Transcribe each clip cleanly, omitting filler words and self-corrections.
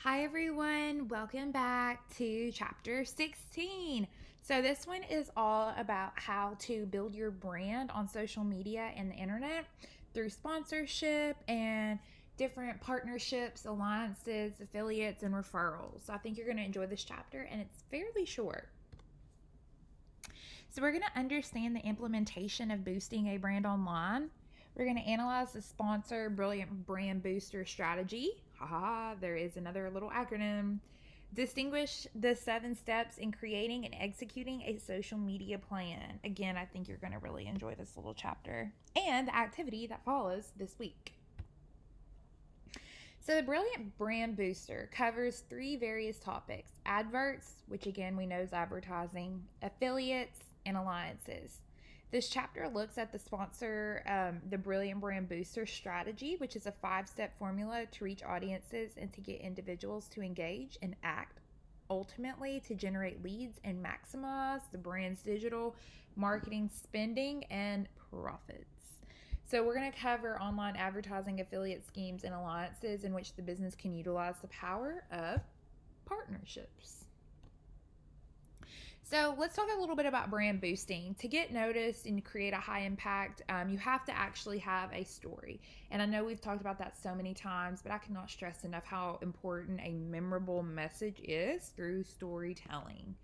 Hi, everyone. Welcome back to chapter 16. So, this one is all about how to build your brand on social media and the internet through sponsorship and different partnerships, alliances, affiliates, and referrals. So I think you're going to enjoy this chapter, and it's fairly short. So, we're going to understand the implementation of boosting a brand online. We're going to analyze the sponsor brilliant brand booster strategy. Haha, there is another little acronym. Distinguish the 7 steps in creating and executing a social media plan. Again, I think you're going to really enjoy this little chapter and the activity that follows this week. So, the Brilliant Brand Booster covers 3 various topics: adverts, which again we know is advertising, affiliates, and alliances. This chapter looks at the Brilliant Brand Booster strategy, which is a 5-step formula to reach audiences and to get individuals to engage and act, ultimately to generate leads and maximize the brand's digital marketing spending and profits. So, we're going to cover online advertising, affiliate schemes, and alliances in which the business can utilize the power of partnerships. So, let's talk a little bit about brand boosting. To get noticed and create a high impact, you have to actually have a story. And I know we've talked about that so many times, but I cannot stress enough how important a memorable message is through storytelling.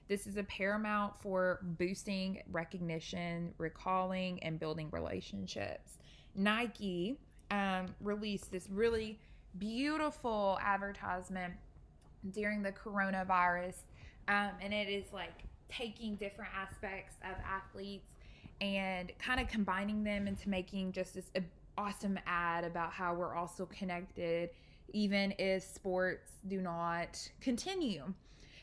This is a paramount for boosting recognition, recalling, and building relationships. Nike released this really beautiful advertisement during the coronavirus, and it is like taking different aspects of athletes and kind of combining them into making just this awesome ad about how we're also connected even if sports do not continue.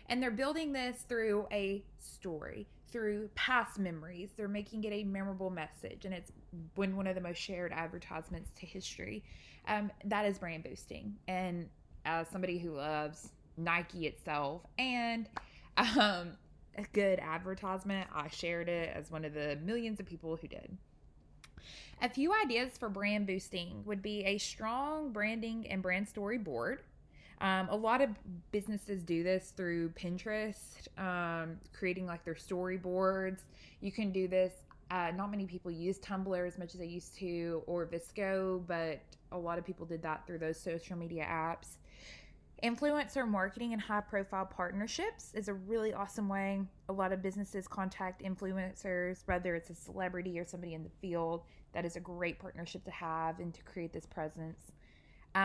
And they're building this through a story, through past memories. They're making it a memorable message, and it's been one of the most shared advertisements to history. That is brand boosting. And as somebody who loves Nike itself and a good advertisement, I shared it as one of the millions of people who did. A few ideas for brand boosting would be a strong branding and brand storyboard. A lot of businesses do this through Pinterest, creating like their storyboards. You can do this. Not many people use Tumblr as much as they used to, or Visco, but a lot of people did that through those social media apps. Influencer marketing and high profile partnerships is a really awesome way. A lot of businesses contact influencers, whether it's a celebrity or somebody in the field. That is a great partnership to have and to create this presence.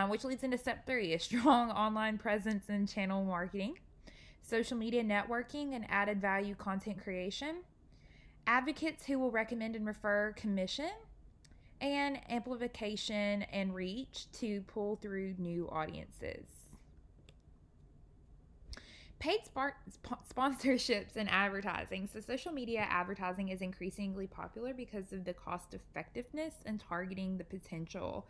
Which leads into step 3, a strong online presence and channel marketing, social media networking and added value content creation, advocates who will recommend and refer commission, and amplification and reach to pull through new audiences. Paid sponsorships and advertising. So, social media advertising is increasingly popular because of the cost effectiveness and targeting the potential.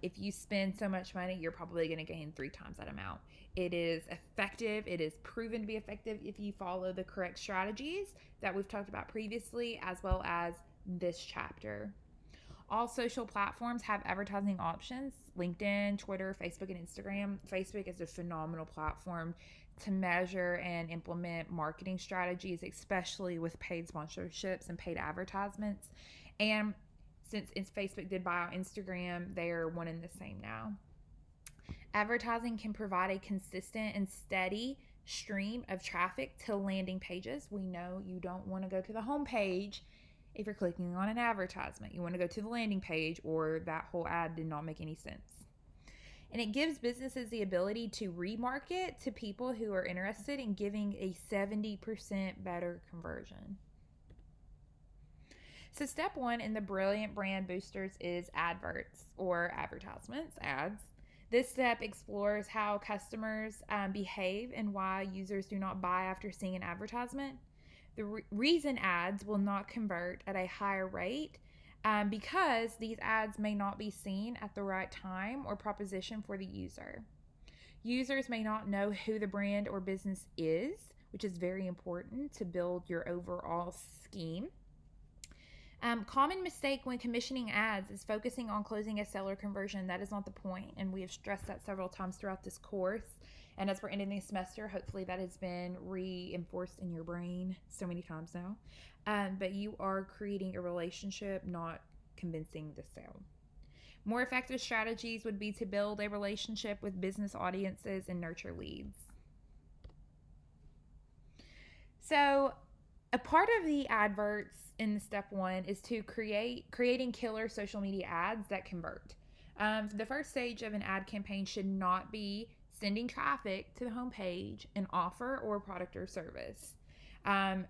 If you spend so much money, you're probably going to gain 3 times that amount. It is effective. It is proven to be effective if you follow the correct strategies that we've talked about previously, as well as this chapter. All social platforms have advertising options: LinkedIn, Twitter, Facebook, and Instagram. Facebook is a phenomenal platform to measure and implement marketing strategies, especially with paid sponsorships and paid advertisements. And since Facebook did buy out Instagram, they are one and the same now. Advertising can provide a consistent and steady stream of traffic to landing pages. We know you don't want to go to the home page if you're clicking on an advertisement. You want to go to the landing page, or that whole ad did not make any sense. And it gives businesses the ability to remarket to people who are interested in giving a 70% better conversion. So, step 1 in the Brilliant Brand Boosters is adverts or advertisements, ads. This step explores how customers behave and why users do not buy after seeing an advertisement. The reason ads will not convert at a higher rate because these ads may not be seen at the right time or proposition for the user. Users may not know who the brand or business is, which is very important to build your overall scheme. Common mistake when commissioning ads is focusing on closing a seller conversion. That is not the point, and we have stressed that several times throughout this course. And as we're ending the semester, hopefully that has been reinforced in your brain so many times now. But you are creating a relationship, not convincing the sale. More effective strategies would be to build a relationship with business audiences and nurture leads. So, a part of the adverts in step one is to creating killer social media ads that convert. The first stage of an ad campaign should not be sending traffic to the homepage, an offer, or a product or service.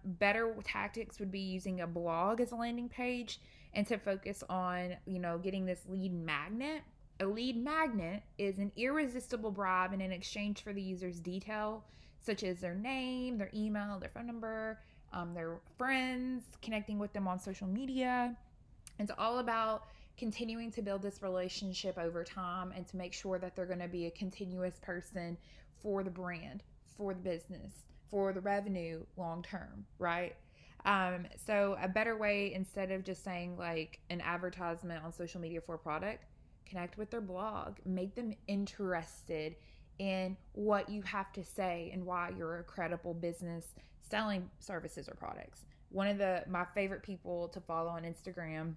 Better tactics would be using a blog as a landing page and to focus on, getting this lead magnet. A lead magnet is an irresistible bribe, and in exchange for the user's detail, such as their name, their email, their phone number, their friends, connecting with them on social media. It's all about continuing to build this relationship over time and to make sure that they're going to be a continuous person for the brand, for the business, for the revenue long term, right? So a better way, instead of just saying like an advertisement on social media for a product, connect with their blog, make them interested in what you have to say and why you're a credible business selling services or products. One of my favorite people to follow on Instagram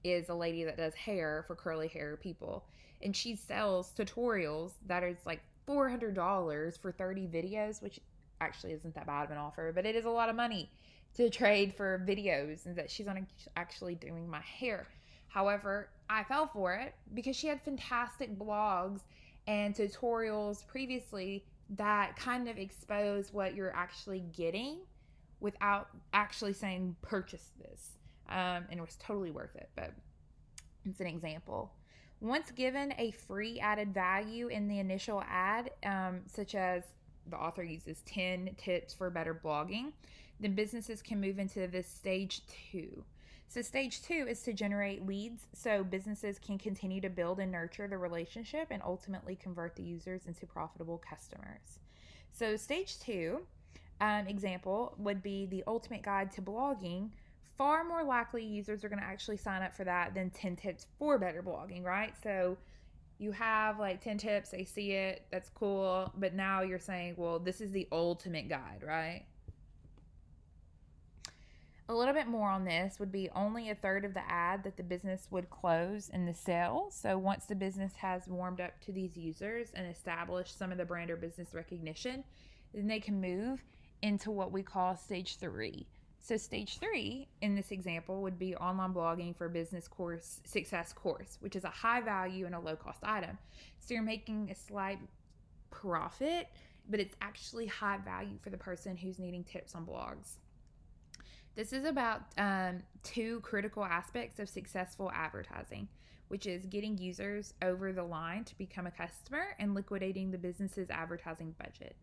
is a lady that does hair for curly hair people, and she sells tutorials that is like $400 for 30 videos, which actually isn't that bad of an offer, but it is a lot of money to trade for videos, and that she's on actually doing my hair. However, I fell for it because she had fantastic blogs and tutorials previously that kind of expose what you're actually getting without actually saying purchase this. And it was totally worth it, but it's an example. Once given a free added value in the initial ad, such as the author uses 10 tips for better blogging, then businesses can move into this stage 2. So stage 2 is to generate leads so businesses can continue to build and nurture the relationship and ultimately convert the users into profitable customers. So stage 2 example would be the ultimate guide to blogging. Far more likely users are going to actually sign up for that than 10 tips for better blogging, right? So you have like 10 tips, they see it, that's cool, but now you're saying, well, this is the ultimate guide, right? A little bit more on this would be only a third of the ad that the business would close in the sale. So once the business has warmed up to these users and established some of the brand or business recognition, then they can move into what we call stage 3. So stage 3 in this example would be online blogging for business course success course, which is a high value and a low cost item. So you're making a slight profit, but it's actually high value for the person who's needing tips on blogs. This is about 2 critical aspects of successful advertising, which is getting users over the line to become a customer and liquidating the business's advertising budget.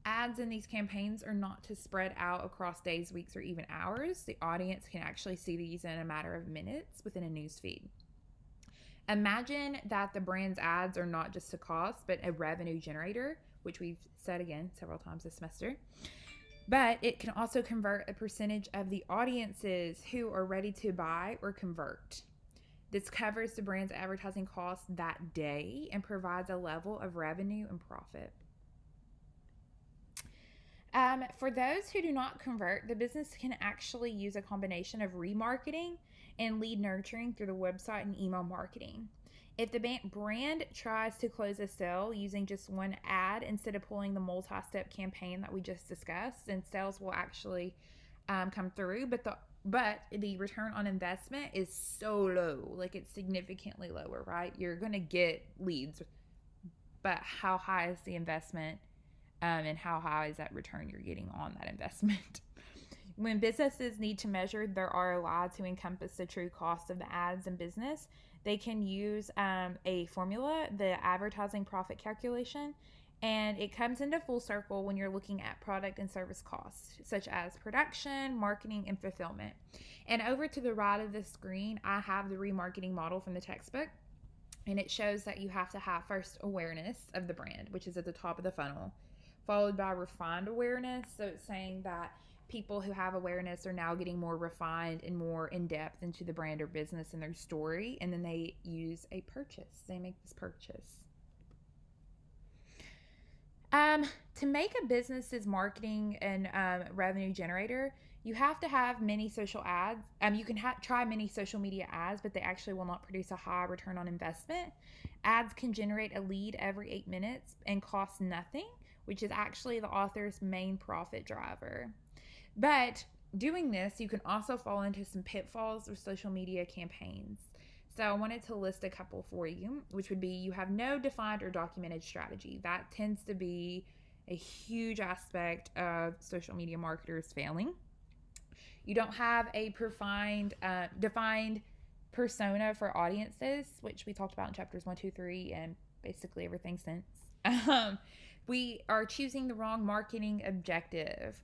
Ads in these campaigns are not to spread out across days, weeks, or even hours. The audience can actually see these in a matter of minutes within a news feed. Imagine that the brand's ads are not just a cost, but a revenue generator, which we've said again several times this semester. But it can also convert a percentage of the audiences who are ready to buy or convert. This covers the brand's advertising costs that day and provides a level of revenue and profit. For those who do not convert, the business can actually use a combination of remarketing and lead nurturing through the website and email marketing. If the brand tries to close a sale using just one ad instead of pulling the multi-step campaign that we just discussed, then sales will actually come through. But the return on investment is so low, like it's significantly lower, right? You're going to get leads, but how high is the investment and how high is that return you're getting on that investment? When businesses need to measure their ROI to encompass the true cost of the ads in business, they can use a formula, the advertising profit calculation, and it comes into full circle when you're looking at product and service costs, such as production, marketing, and fulfillment. And over to the right of the screen, I have the remarketing model from the textbook, and it shows that you have to have first awareness of the brand, which is at the top of the funnel, followed by refined awareness. So it's saying that people who have awareness are now getting more refined and more in depth into the brand or business and their story, and then they use a purchase. They make this purchase. To make a business's marketing and revenue generator, you have to have many social ads. You can try many social media ads, but they actually will not produce a high return on investment. Ads can generate a lead every 8 minutes and cost nothing, which is actually the author's main profit driver. But doing this, you can also fall into some pitfalls of social media campaigns. So I wanted to list a couple for you, which would be you have no defined or documented strategy. That tends to be a huge aspect of social media marketers failing. You don't have a defined persona for audiences, which we talked about in chapters 1, 2, 3, and basically everything since. We are choosing the wrong marketing objective.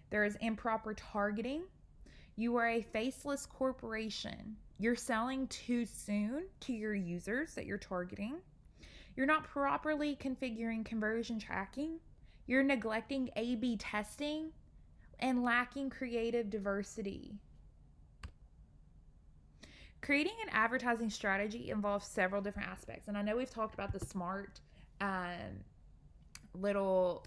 There is improper targeting. You are a faceless corporation. You're selling too soon to your users that you're targeting. You're not properly configuring conversion tracking. You're neglecting A/B testing and lacking creative diversity. Creating an advertising strategy involves several different aspects. And I know we've talked about the SMART little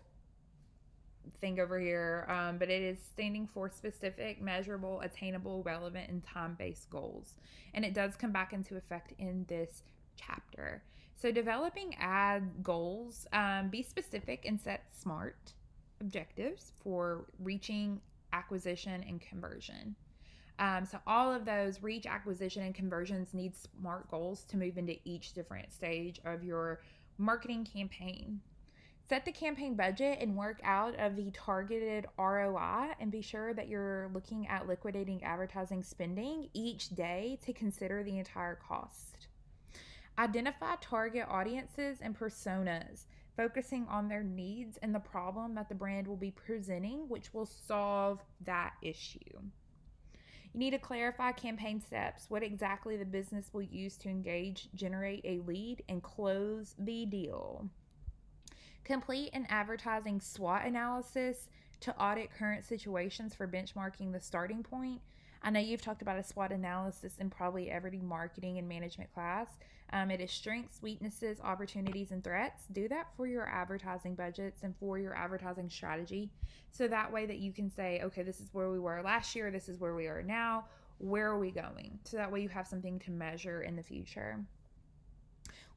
thing over here, but it is standing for specific, measurable, attainable, relevant, and time-based goals. And it does come back into effect in this chapter. So developing ad goals, be specific and set SMART objectives for reaching, acquisition, and conversion. So all of those reach, acquisition, and conversions need SMART goals to move into each different stage of your marketing campaign. Set the campaign budget and work out of the targeted ROI, and be sure that you're looking at liquidating advertising spending each day to consider the entire cost. Identify target audiences and personas, focusing on their needs and the problem that the brand will be presenting, which will solve that issue. You need to clarify campaign steps, what exactly the business will use to engage, generate a lead, and close the deal. Complete an advertising SWOT analysis to audit current situations for benchmarking the starting point. I know you've talked about a SWOT analysis in probably every marketing and management class. It is strengths, weaknesses, opportunities, and threats. Do that for your advertising budgets and for your advertising strategy. So that way that you can say, okay, this is where we were last year. This is where we are now. Where are we going? So that way you have something to measure in the future.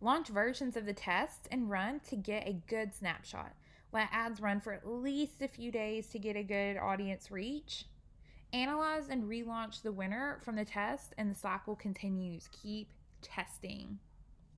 Launch versions of the test and run to get a good snapshot. Let ads run for at least a few days to get a good audience reach. Analyze and relaunch the winner from the test, and the cycle continues. Keep testing.